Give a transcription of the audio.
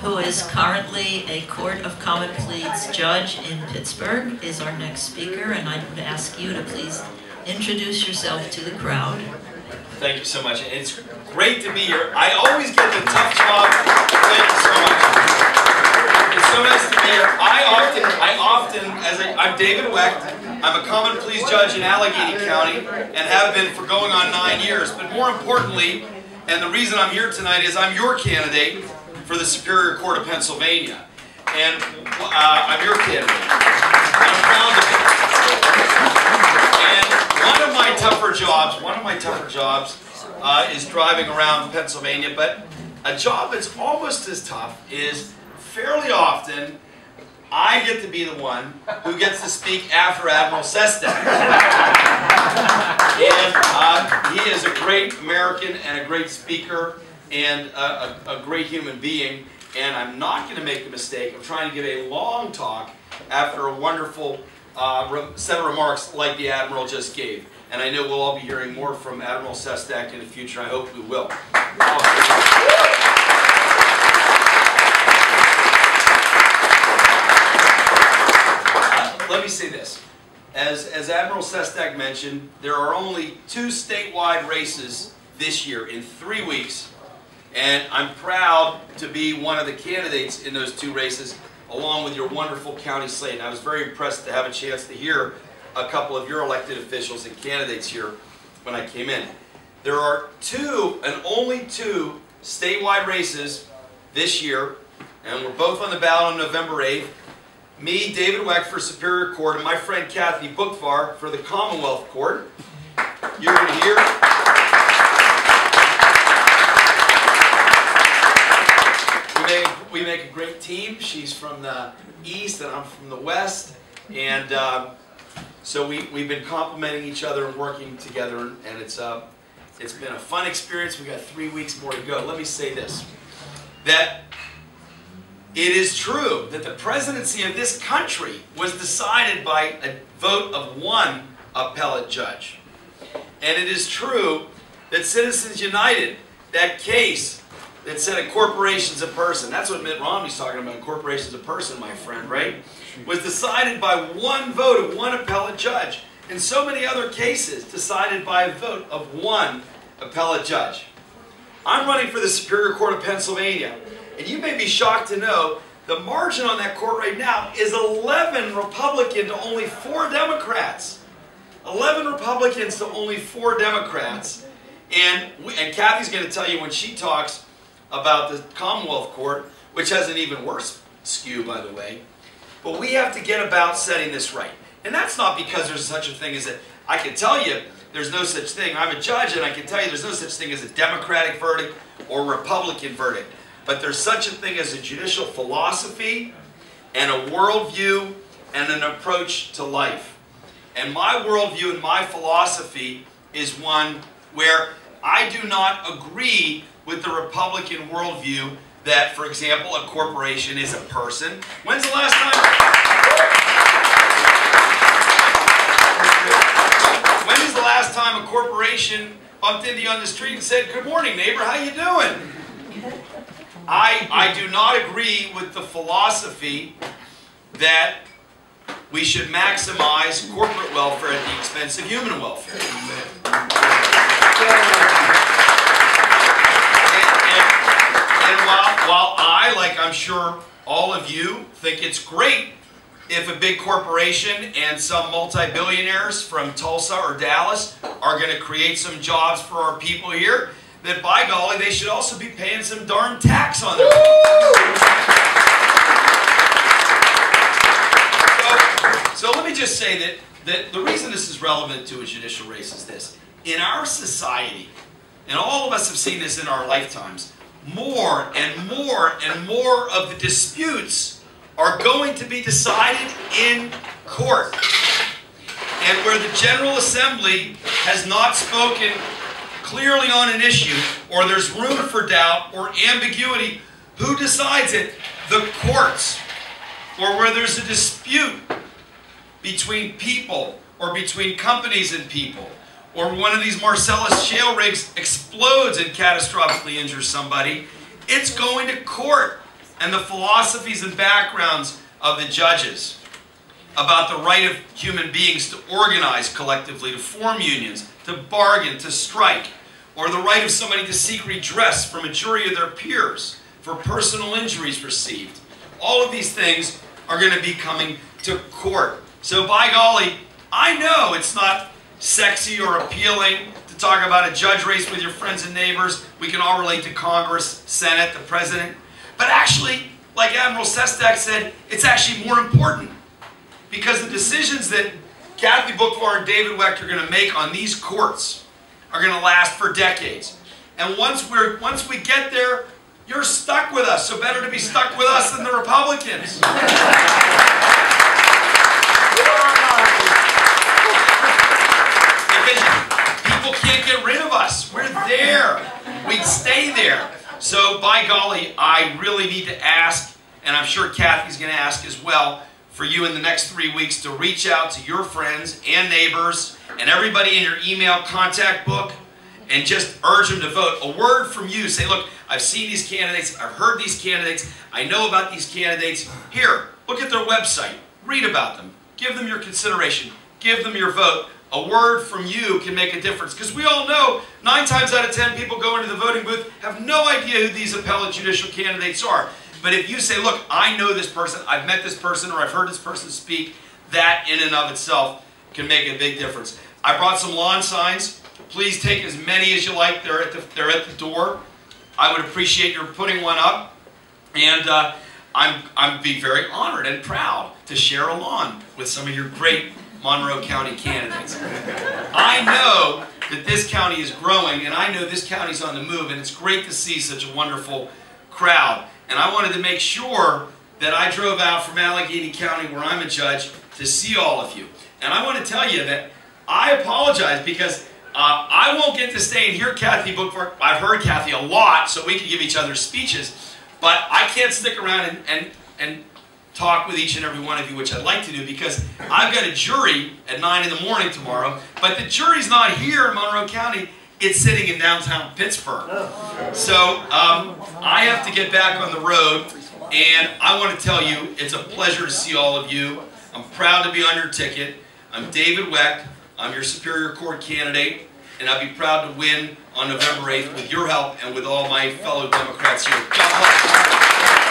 who is currently a Court of Common Pleas judge in Pittsburgh, is our next speaker, and I would ask you to please introduce yourself to the crowd. Thank you so much. It's great to be here. I always get the tough job. Thank you so much. It's so nice to be here. I'm David Wecht. I'm a common pleas judge in Allegheny County and have been for going on 9 years. But more importantly, and the reason I'm here tonight is I'm your candidate for the Superior Court of Pennsylvania. And I'm your candidate. I'm proud of it. And one of my tougher jobs is driving around Pennsylvania, but a job that's almost as tough is fairly often I get to be the one who gets to speak after Admiral Sestak. And he is a great American and a great speaker and a great human being. And I'm not going to make the mistake of trying to give a long talk after a wonderful set of remarks like the Admiral just gave. And I know we'll all be hearing more from Admiral Sestak in the future. I hope we will. Let me say this. As Admiral Sestak mentioned, there are only 2 statewide races this year in 3 weeks. And I'm proud to be one of the candidates in those 2 races, along with your wonderful county slate. And I was very impressed to have a chance to hear a couple of your elected officials and candidates here when I came in. There are 2 and only 2 statewide races this year, and we're both on the ballot on November 8th. Me, David Wecht, for Superior Court, and my friend Kathy Bookvar for the Commonwealth Court. You're going to hear. We make a great team. She's from the east and I'm from the west. And so we've been complimenting each other and working together. And it's been a fun experience. We've got 3 weeks more to go. Let me say this. That it is true that the presidency of this country was decided by a vote of 1 appellate judge. And it is true that Citizens United, that case that said a corporation's a person, that's what Mitt Romney's talking about, corporation's a person, my friend, right? Was decided by 1 vote of 1 appellate judge. And so many other cases decided by a vote of 1 appellate judge. I'm running for the Superior Court of Pennsylvania. And you may be shocked to know the margin on that court right now is 11 Republican to only 4 Democrats. 11 Republicans to only 4 Democrats. And Kathy's going to tell you when she talks about the Commonwealth Court, which has an even worse skew, by the way. But we have to get about setting this right. And that's not because there's such a thing as I can tell you there's no such thing. I'm a judge and I can tell you there's no such thing as a Democratic verdict or Republican verdict. But there's such a thing as a judicial philosophy and a worldview and an approach to life. And my worldview and my philosophy is one where I do not agree with the Republican worldview that, for example, a corporation is a person. When's the last time? When is the last time a corporation bumped into you on the street and said, "Good morning, neighbor, how you doing?" I do not agree with the philosophy that we should maximize corporate welfare at the expense of human welfare. And while I, like I'm sure all of you, think it's great if a big corporation and some multi-billionaires from Tulsa or Dallas are going to create some jobs for our people here, that by golly, they should also be paying some darn tax on their So let me just say that the reason this is relevant to a judicial race is this. In our society, and all of us have seen this in our lifetimes, more and more and more of the disputes are going to be decided in court. And where the General Assembly has not spoken clearly on an issue, or there's room for doubt or ambiguity, who decides it? The courts. Or where there's a dispute between people, or between companies and people, or one of these Marcellus shale rigs explodes and catastrophically injures somebody, it's going to court. and the philosophies and backgrounds of the judges about the right of human beings to organize collectively, to form unions, to bargain, to strike, or the right of somebody to seek redress from a jury of their peers for personal injuries received. All of these things are going to be coming to court. So by golly, I know it's not sexy or appealing to talk about a judge race with your friends and neighbors. We can all relate to Congress, Senate, the President. But actually, like Admiral Sestak said, it's actually more important. Because the decisions that Kathy Bookvar and David Wecht are going to make on these courts are going to last for decades. And once we get there, you're stuck with us. So better to be stuck with us than the Republicans. Because people can't get rid of us. We're there. We'd stay there. So by golly, I really need to ask, and I'm sure Kathy's going to ask as well, for you in the next 3 weeks to reach out to your friends and neighbors and everybody in your email contact book and just urge them to vote. A word from you. Say, look, I've seen these candidates. I've heard these candidates. I know about these candidates. Here, look at their website. Read about them. Give them your consideration. Give them your vote. A word from you can make a difference. Because we all know 9 times out of 10 people go into the voting booth have no idea who these appellate judicial candidates are. But if you say, look, I know this person, I've met this person, or I've heard this person speak, that in and of itself can make a big difference. I brought some lawn signs. Please take as many as you like. They're at the door. I would appreciate your putting one up. And I'm be very honored and proud to share a lawn with some of your great Monroe County candidates. I know that this county is growing, and I know this county's on the move, and it's great to see such a wonderful crowd. And I wanted to make sure that I drove out from Allegheny County, where I'm a judge, to see all of you. And I want to tell you that I apologize because I won't get to stay and hear Kathy Bookvar. I've heard Kathy a lot, so we can give each other speeches. But I can't stick around and talk with each and every one of you, which I'd like to do, because I've got a jury at 9 in the morning tomorrow. But the jury's not here in Monroe County. It's sitting in downtown Pittsburgh. So I have to get back on the road, and I want to tell you, it's a pleasure to see all of you. I'm proud to be on your ticket. I'm David Wecht. I'm your Superior Court candidate, and I'll be proud to win on November 8th with your help and with all my fellow Democrats here. God bless.